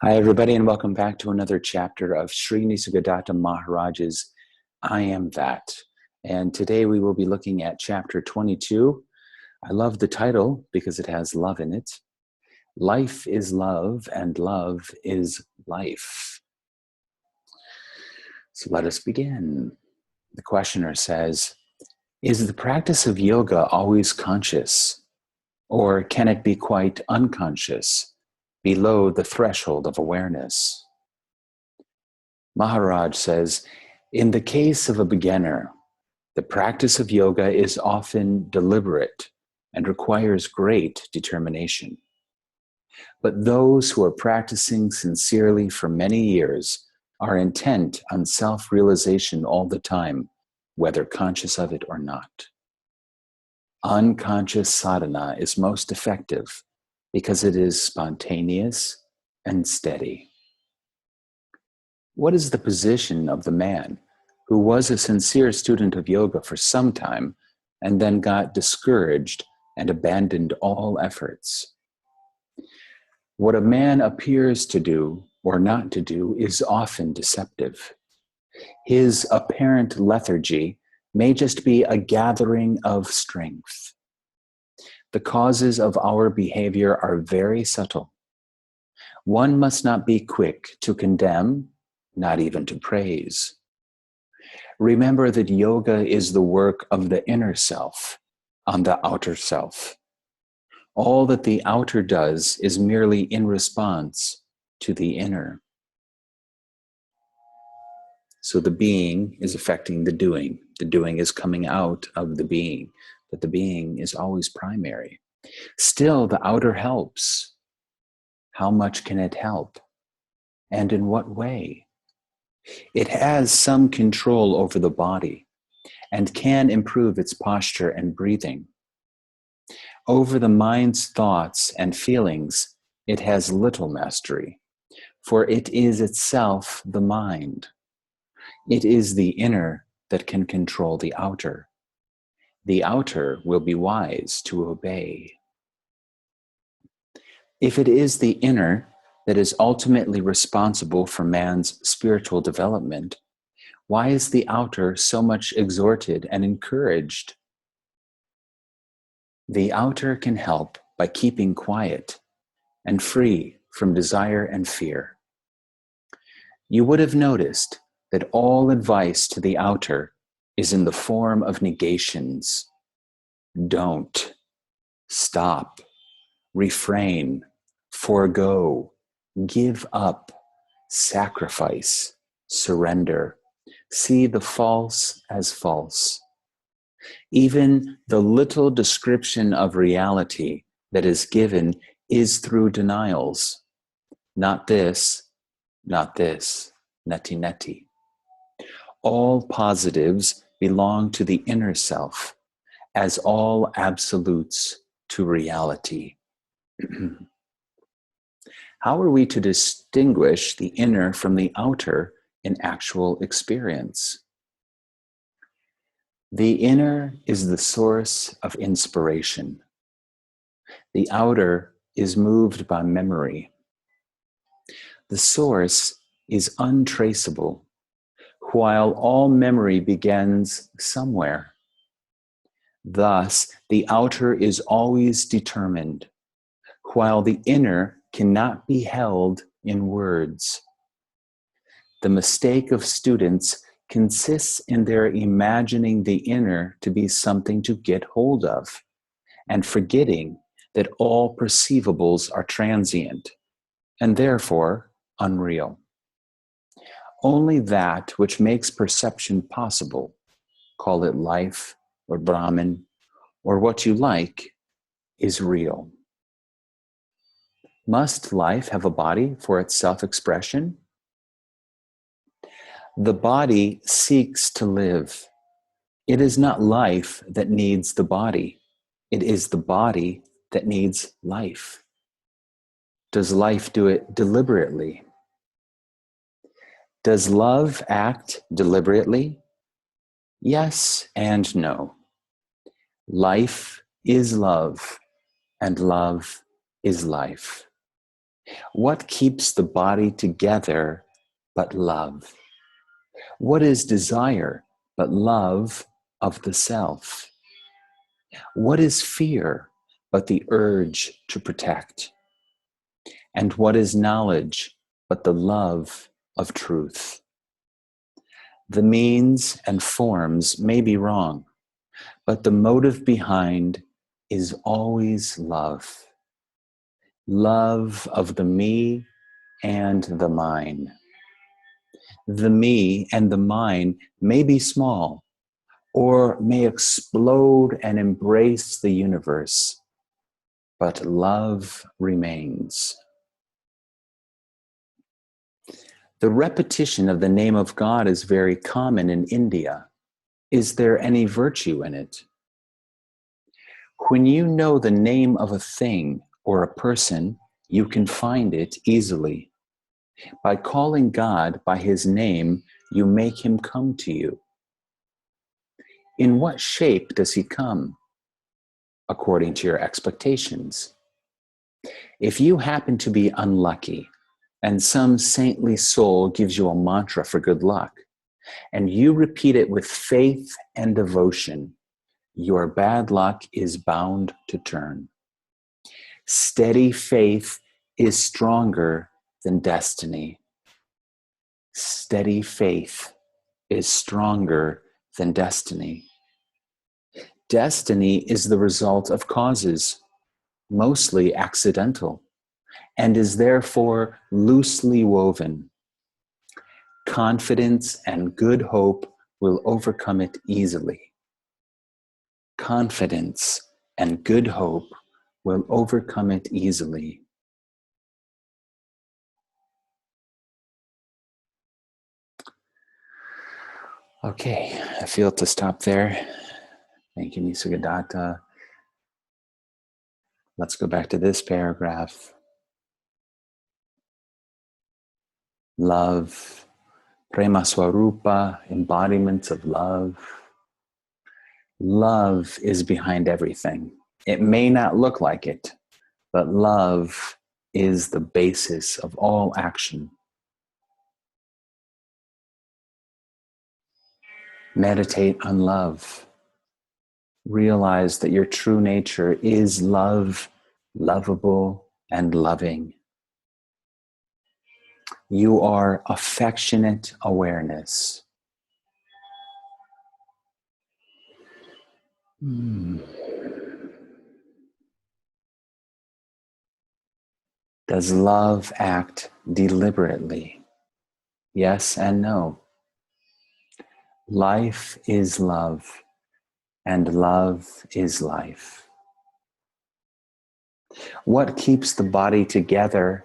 Hi, everybody, and welcome back to another chapter of Sri Nisargadatta Maharaj's I Am That. And today we will be looking at chapter 22. I love the title because it has love in it. Life is love, and love is life. So let us begin. The questioner says, is the practice of yoga always conscious, or can it be quite unconscious, below the threshold of awareness? Maharaj says, in the case of a beginner, the practice of yoga is often deliberate and requires great determination. But those who are practicing sincerely for many years are intent on self-realization all the time, whether conscious of it or not. Unconscious sadhana is most effective because it is spontaneous and steady. What is the position of the man who was a sincere student of yoga for some time and then got discouraged and abandoned all efforts? What a man appears to do or not to do is often deceptive. His apparent lethargy may just be a gathering of strength. The causes of our behavior are very subtle. One must not be quick to condemn, not even to praise. Remember that yoga is the work of the inner self on the outer self. All that the outer does is merely in response to the inner. So the being is affecting the doing. The doing is coming out of the being, but the being is always primary. Still, the outer helps. How much can it help? And in what way? It has some control over the body and can improve its posture and breathing. Over the mind's thoughts and feelings, it has little mastery, for it is itself the mind. It is the inner that can control the outer. The outer will be wise to obey. If it is the inner that is ultimately responsible for man's spiritual development, why is the outer so much exhorted and encouraged? The outer can help by keeping quiet and free from desire and fear. You would have noticed that all advice to the outer is in the form of negations. Don't, stop, refrain, forego, give up, sacrifice, surrender. See the false as false. Even the little description of reality that is given is through denials. Not this, neti neti. All positives belong to the inner self, as all absolutes to reality. How are we to distinguish the inner from the outer in actual experience? The inner is the source of inspiration. The outer is moved by memory. The source is untraceable, while all memory begins somewhere. Thus, the outer is always determined, while the inner cannot be held in words. The mistake of students consists in their imagining the inner to be something to get hold of, and forgetting that all perceivables are transient, and therefore unreal. Only that which makes perception possible, call it life or Brahman or what you like, is real. Must life have a body for its self-expression? The body seeks to live. It is not life that needs the body. It is the body that needs life. Does life do it deliberately? Does love act deliberately? Yes and no. Life is love, and love is life. What keeps the body together but love? What is desire but love of the self? What is fear but the urge to protect? And what is knowledge but the love of truth? The means and forms may be wrong, but the motive behind is always love. Love of the me and the mine. The me and the mine may be small or may explode and embrace the universe, but love remains. The repetition of the name of God is very common in India. Is there any virtue in it? When you know the name of a thing or a person, you can find it easily. By calling God by his name, you make him come to you. In what shape does he come? According to your expectations. If you happen to be unlucky and some saintly soul gives you a mantra for good luck, and you repeat it with faith and devotion, your bad luck is bound to turn. Steady faith is stronger than destiny. Steady faith is stronger than destiny. Destiny is the result of causes, mostly accidental, and is therefore loosely woven. Confidence and good hope will overcome it easily. Confidence and good hope will overcome it easily. Okay, I feel to stop there. Thank you, Nisargadatta. Let's go back to this paragraph. Love, prema swarupa, embodiments of love. Love is behind everything. It may not look like it, but love is the basis of all action. Meditate on love. Realize that your true nature is love, lovable, and loving. You are affectionate awareness. Does love act deliberately? Yes and no. Life is love, and love is life. What keeps the body together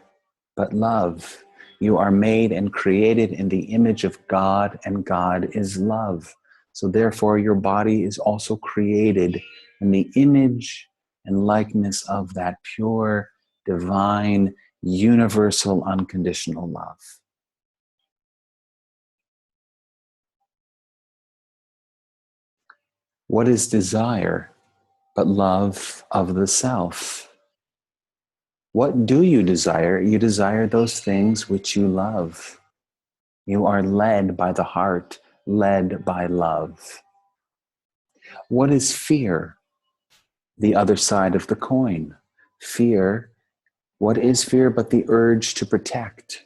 but love? You are made and created in the image of God, and God is love. So therefore, your body is also created in the image and likeness of that pure, divine, universal, unconditional love. What is desire but love of the self? What do you desire? You desire those things which you love. You are led by the heart, led by love. What is fear? The other side of the coin. Fear, what is fear but the urge to protect?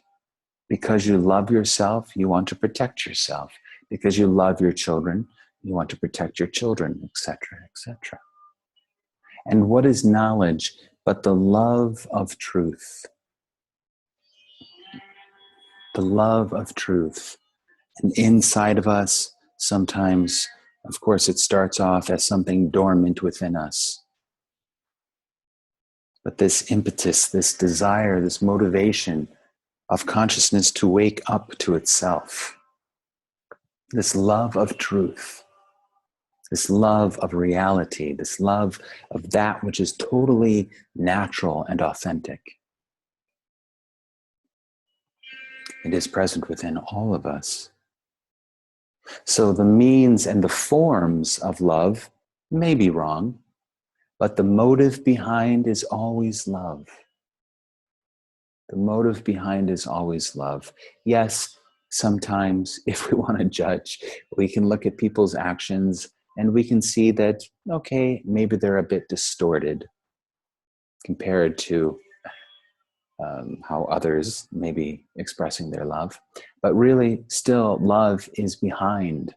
Because you love yourself, you want to protect yourself. Because you love your children, you want to protect your children, etc., etc. And what is knowledge but the love of truth? The love of truth. And inside of us, sometimes, of course, it starts off as something dormant within us. But this impetus, this desire, this motivation of consciousness to wake up to itself, this love of truth, this love of reality, this love of that which is totally natural and authentic. It is present within all of us. So the means and the forms of love may be wrong, but the motive behind is always love. The motive behind is always love. Yes, sometimes if we want to judge, we can look at people's actions and we can see that, okay, maybe they're a bit distorted compared to how others may be expressing their love. But really, still, love is behind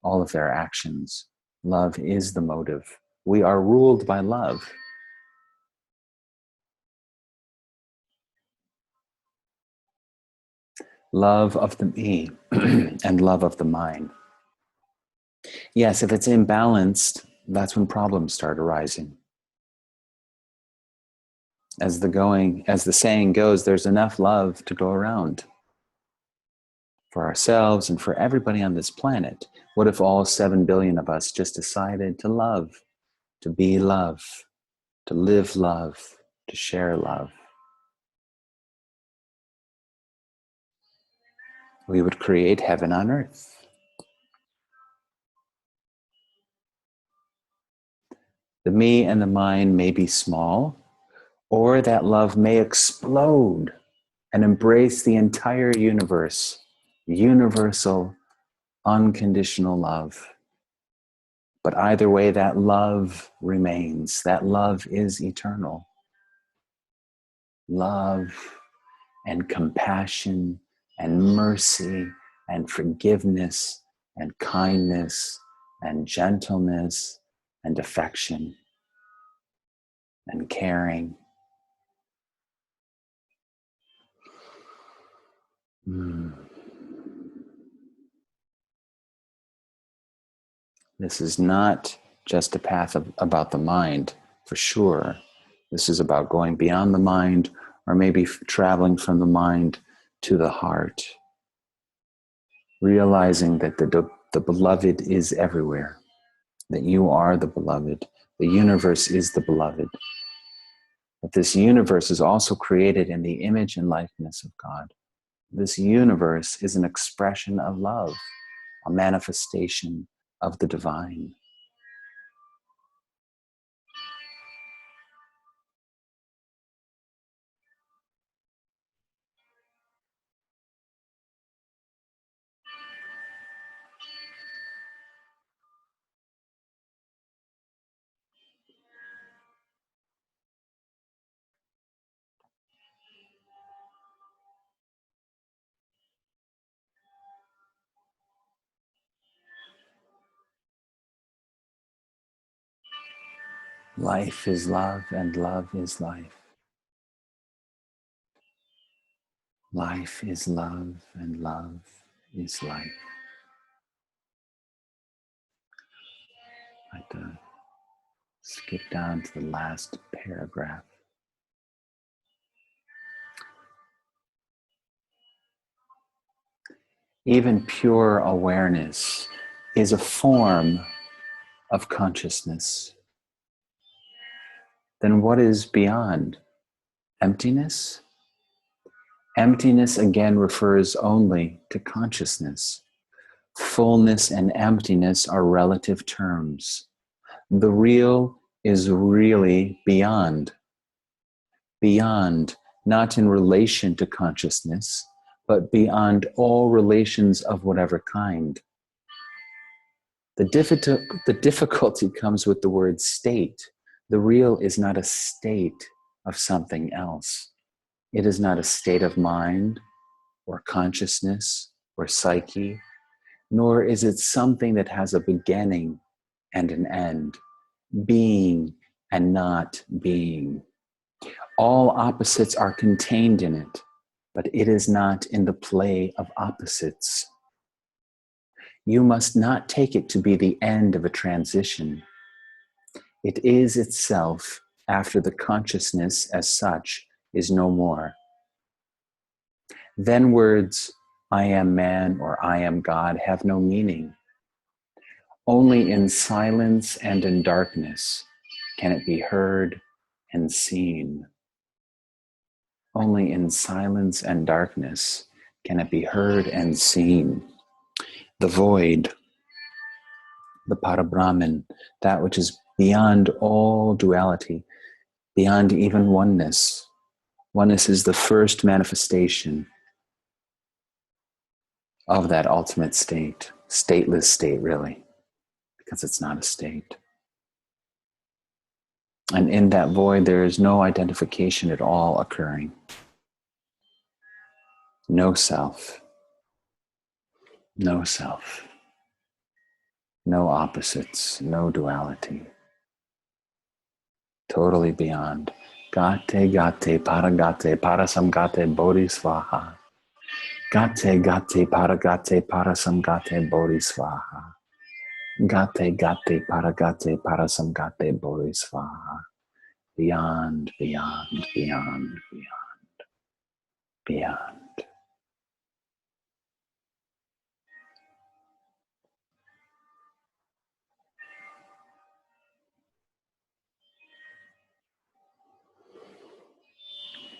all of their actions. Love is the motive. We are ruled by love. Love of the me and love of the mind. Yes, if it's imbalanced, that's when problems start arising. As the saying goes, there's enough love to go around for ourselves and for everybody on this planet. What if all 7 billion of us just decided to love, to be love, to live love, to share love? We would create heaven on earth. The me and the mind may be small, or that love may explode and embrace the entire universe, universal, unconditional love. But either way, that love remains. That love is eternal. Love and compassion and mercy and forgiveness and kindness and gentleness and affection and caring. This is not just a path about the mind, for sure. This is about going beyond the mind, or maybe traveling from the mind to the heart. Realizing that the beloved is everywhere, that you are the beloved, the universe is the beloved, that this universe is also created in the image and likeness of God. This universe is an expression of love, a manifestation of the divine. Life is love and love is life. Life is love and love is life. I'd like to skip down to the last paragraph. Even pure awareness is a form of consciousness. Then what is beyond? Emptiness? Emptiness again refers only to consciousness. Fullness and emptiness are relative terms. The real is really beyond. Beyond, not in relation to consciousness, but beyond all relations of whatever kind. The difficulty comes with the word state. The real is not a state of something else. It is not a state of mind or consciousness or psyche, nor is it something that has a beginning and an end, being and not being. All opposites are contained in it, but it is not in the play of opposites. You must not take it to be the end of a transition. It is itself after the consciousness as such is no more. Then words, I am man or I am God, have no meaning. Only in silence and in darkness can it be heard and seen. Only in silence and darkness can it be heard and seen. The void, the Parabrahman, that which is beyond all duality, beyond even oneness, Oneness is the first manifestation of that ultimate state, stateless state, really, because it's not a state. And in that void, there is no identification at all occurring. No self. No self. No opposites. No duality. Totally beyond. Gate, gate, paragate, parasamgate, bodhisvaha. Gate, gate, paragate, parasamgate, bodhisvaha. Gate, gate, paragate, parasamgate, bodhisvaha. Beyond, beyond, beyond, beyond, beyond.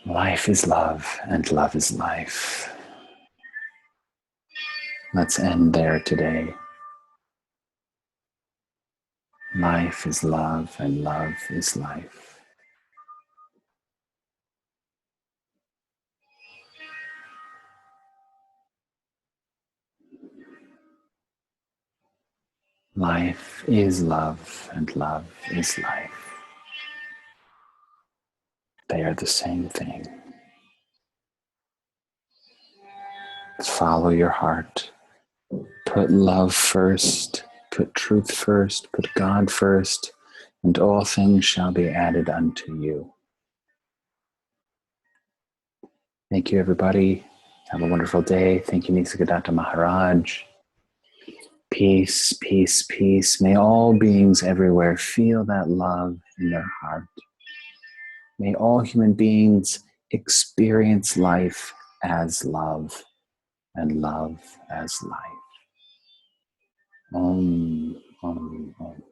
Life is love, and love is life. Let's end there today. Life is love, and love is life. Life is love, and love is life. They are the same thing. Follow your heart. Put love first. Put truth first. Put God first. And all things shall be added unto you. Thank you, everybody. Have a wonderful day. Thank you, Nisargadatta Maharaj. Peace, peace, peace. May all beings everywhere feel that love in their heart. May all human beings experience life as love and love as life. Om, om, om.